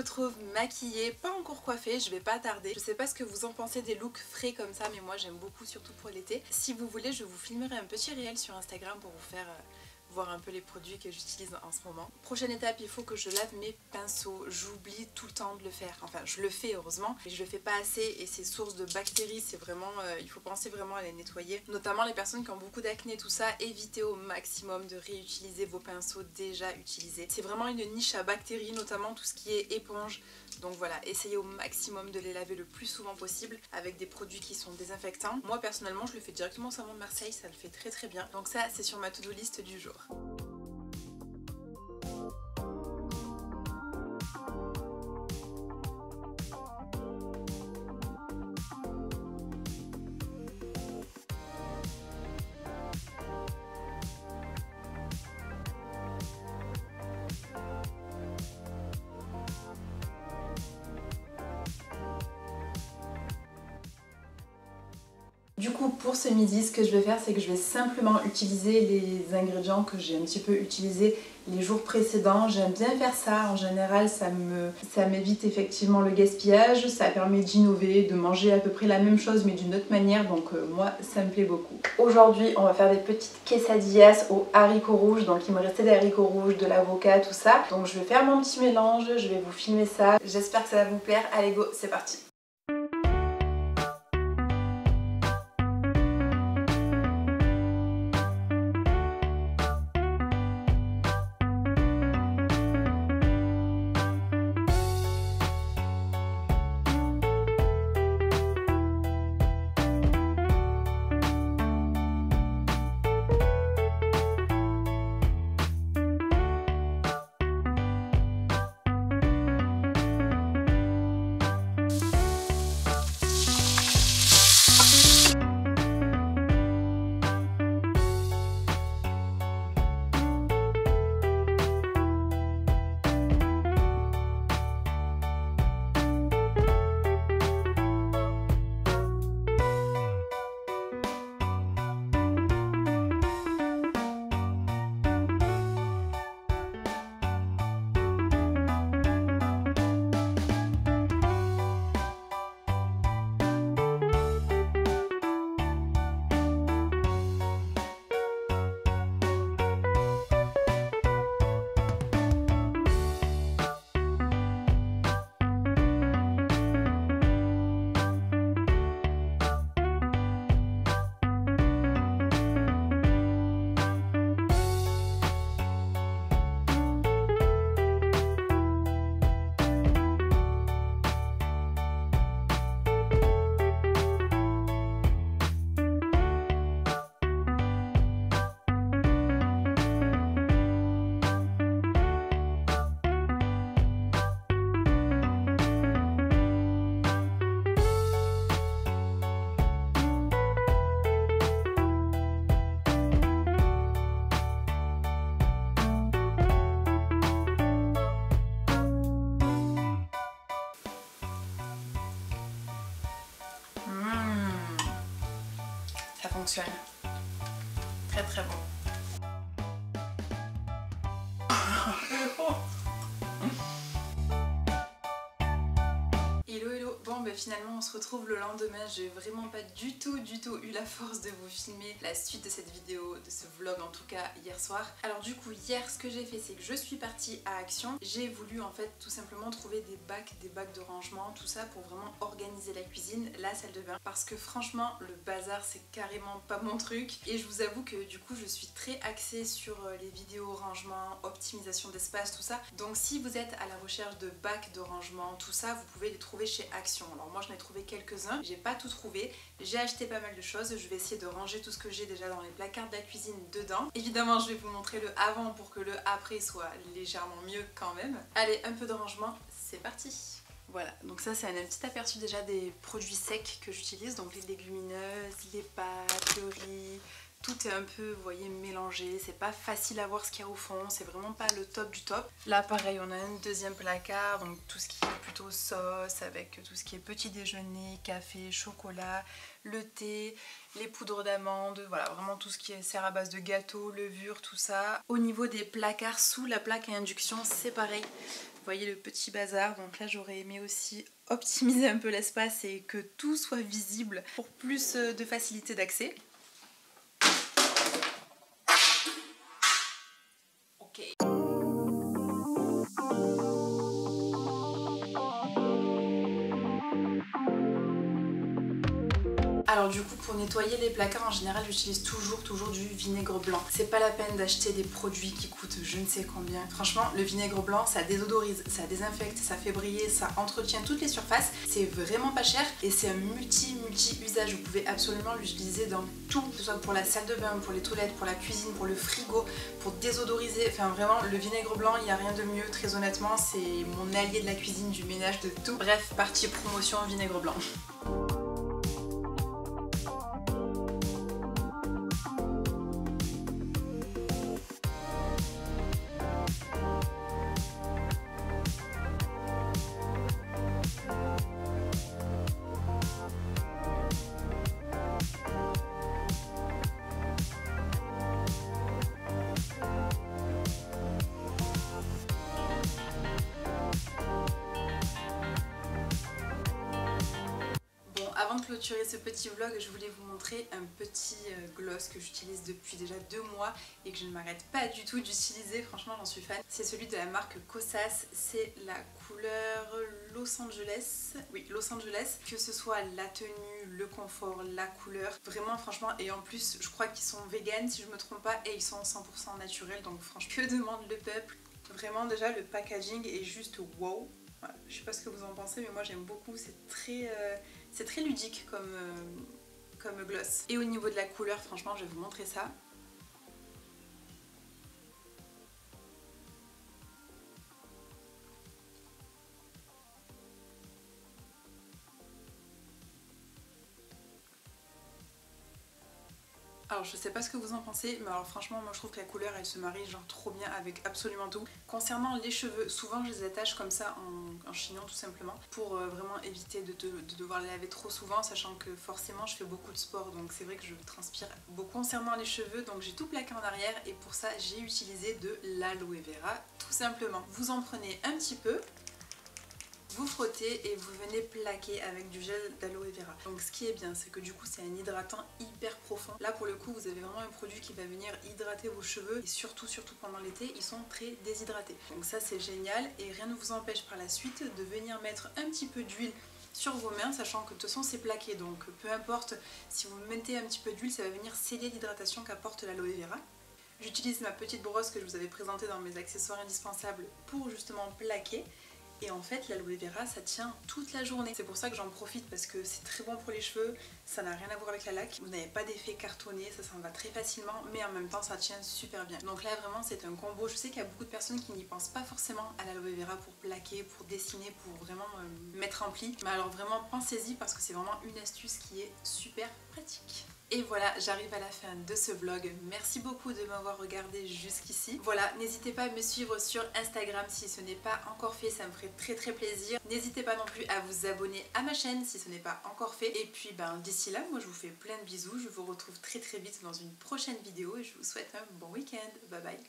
retrouve maquillée, pas encore coiffée, je vais pas tarder. Je sais pas ce que vous en pensez des looks frais comme ça, mais moi j'aime beaucoup, surtout pour l'été. Si vous voulez, je vous filmerai un petit réel sur Instagram pour vous faire voir un peu les produits que j'utilise en ce moment. Prochaine étape, il faut que je lave mes pinceaux. J'oublie tout le temps de le faire. Enfin, je le fais heureusement, mais je le fais pas assez et c'est source de bactéries. C'est vraiment, il faut penser vraiment à les nettoyer. Notamment les personnes qui ont beaucoup d'acné, tout ça, évitez au maximum de réutiliser vos pinceaux déjà utilisés. C'est vraiment une niche à bactéries, notamment tout ce qui est éponge. Donc voilà, essayez au maximum de les laver le plus souvent possible avec des produits qui sont désinfectants. Moi personnellement, je le fais directement au savon de Marseille, ça le fait très très bien. Donc ça, c'est sur ma to-do list du jour. Du coup, pour ce midi, ce que je vais faire, c'est que je vais simplement utiliser les ingrédients que j'ai un petit peu utilisés les jours précédents. J'aime bien faire ça, en général ça m'évite effectivement le gaspillage, ça permet d'innover, de manger à peu près la même chose mais d'une autre manière, donc moi ça me plaît beaucoup. Aujourd'hui on va faire des petites quesadillas aux haricots rouges, donc il me restait des haricots rouges, de l'avocat, tout ça. Donc je vais faire mon petit mélange, je vais vous filmer ça, j'espère que ça va vous plaire. Allez go, c'est parti! Ça fonctionne. Très très bon. Hello hello, bon ben finalement on se retrouve le lendemain, j'ai vraiment pas du tout eu la force de vous filmer la suite de cette vidéo, de ce vlog en tout cas hier soir. Alors du coup hier ce que j'ai fait c'est que je suis partie à Action, j'ai voulu en fait tout simplement trouver des bacs de rangement, tout ça pour vraiment organiser la cuisine, la salle de bain, parce que franchement le bazar c'est carrément pas mon truc et je vous avoue que du coup je suis très axée sur les vidéos rangement, optimisation d'espace, tout ça. Donc si vous êtes à la recherche de bacs de rangement, tout ça, vous pouvez les trouver chez Action. Alors moi j'en ai trouvé quelques-uns, j'ai pas tout trouvé, j'ai acheté pas mal de choses, je vais essayer de ranger tout ce que j'ai déjà dans les placards de la cuisine dedans. Évidemment je vais vous montrer le avant pour que le après soit légèrement mieux quand même. Allez, un peu de rangement, c'est parti! Voilà, donc ça c'est un petit aperçu déjà des produits secs que j'utilise, donc les légumineuses, les pâtes, le riz, tout est un peu, vous voyez, mélangé, c'est pas facile à voir ce qu'il y a au fond, c'est vraiment pas le top du top. Là pareil, on a un deuxième placard, donc tout ce qui est plutôt sauce, avec tout ce qui est petit déjeuner, café, chocolat, le thé, les poudres d'amandes, voilà, vraiment tout ce qui sert à base de gâteaux, levure, tout ça. Au niveau des placards sous la plaque à induction, c'est pareil. Vous voyez le petit bazar, donc là j'aurais aimé aussi optimiser un peu l'espace et que tout soit visible pour plus de facilité d'accès. Ok. Alors du coup, pour nettoyer les placards en général, j'utilise toujours du vinaigre blanc. C'est pas la peine d'acheter des produits qui coûtent je ne sais combien. Franchement, le vinaigre blanc, ça désodorise, ça désinfecte, ça fait briller, ça entretient toutes les surfaces. C'est vraiment pas cher et c'est un multi-usage. Vous pouvez absolument l'utiliser dans tout, que ce soit pour la salle de bain, pour les toilettes, pour la cuisine, pour le frigo, pour désodoriser. Enfin vraiment, le vinaigre blanc, il n'y a rien de mieux, très honnêtement. C'est mon allié de la cuisine, du ménage, de tout. Bref, partie promotion vinaigre blanc. Avant de clôturer ce petit vlog, je voulais vous montrer un petit gloss que j'utilise depuis déjà 2 mois et que je ne m'arrête pas du tout d'utiliser, franchement j'en suis fan. C'est celui de la marque Kosas, c'est la couleur Los Angeles, oui Los Angeles, que ce soit la tenue, le confort, la couleur, vraiment franchement, et en plus je crois qu'ils sont vegan si je me trompe pas et ils sont 100% naturels, donc franchement que demande le peuple. Vraiment déjà le packaging est juste wow. Voilà, je sais pas ce que vous en pensez mais moi j'aime beaucoup, c'est très ludique comme gloss. Et au niveau de la couleur, franchement, je vais vous montrer ça. Alors je sais pas ce que vous en pensez, mais alors franchement moi je trouve que la couleur elle se marie genre trop bien avec absolument tout. Concernant les cheveux, souvent je les attache comme ça en chignon tout simplement pour vraiment éviter de devoir les laver trop souvent, sachant que forcément je fais beaucoup de sport donc c'est vrai que je transpire beaucoup. Concernant les cheveux, donc j'ai tout plaqué en arrière et pour ça j'ai utilisé de l'aloe vera tout simplement. Vous en prenez un petit peu, vous frottez et vous venez plaquer avec du gel d'aloe vera. Donc ce qui est bien, c'est que du coup c'est un hydratant hyper profond. Là pour le coup vous avez vraiment un produit qui va venir hydrater vos cheveux et surtout pendant l'été ils sont très déshydratés. Donc ça c'est génial et rien ne vous empêche par la suite de venir mettre un petit peu d'huile sur vos mains, sachant que de toute façon c'est plaqué, donc peu importe si vous mettez un petit peu d'huile, ça va venir sceller l'hydratation qu'apporte l'aloe vera. J'utilise ma petite brosse que je vous avais présentée dans mes accessoires indispensables pour justement plaquer. Et en fait l'aloe vera ça tient toute la journée. C'est pour ça que j'en profite parce que c'est très bon pour les cheveux, ça n'a rien à voir avec la laque, vous n'avez pas d'effet cartonné, ça s'en va très facilement mais en même temps ça tient super bien. Donc là vraiment c'est un combo, je sais qu'il y a beaucoup de personnes qui n'y pensent pas forcément à l'aloe vera pour plaquer, pour dessiner, pour vraiment mettre en pli. Mais alors vraiment pensez-y parce que c'est vraiment une astuce qui est super pratique. Et voilà, j'arrive à la fin de ce vlog. Merci beaucoup de m'avoir regardé jusqu'ici. Voilà, n'hésitez pas à me suivre sur Instagram si ce n'est pas encore fait, ça me ferait très plaisir. N'hésitez pas non plus à vous abonner à ma chaîne si ce n'est pas encore fait. Et puis d'ici là, moi je vous fais plein de bisous. Je vous retrouve très vite dans une prochaine vidéo et je vous souhaite un bon week-end. Bye bye.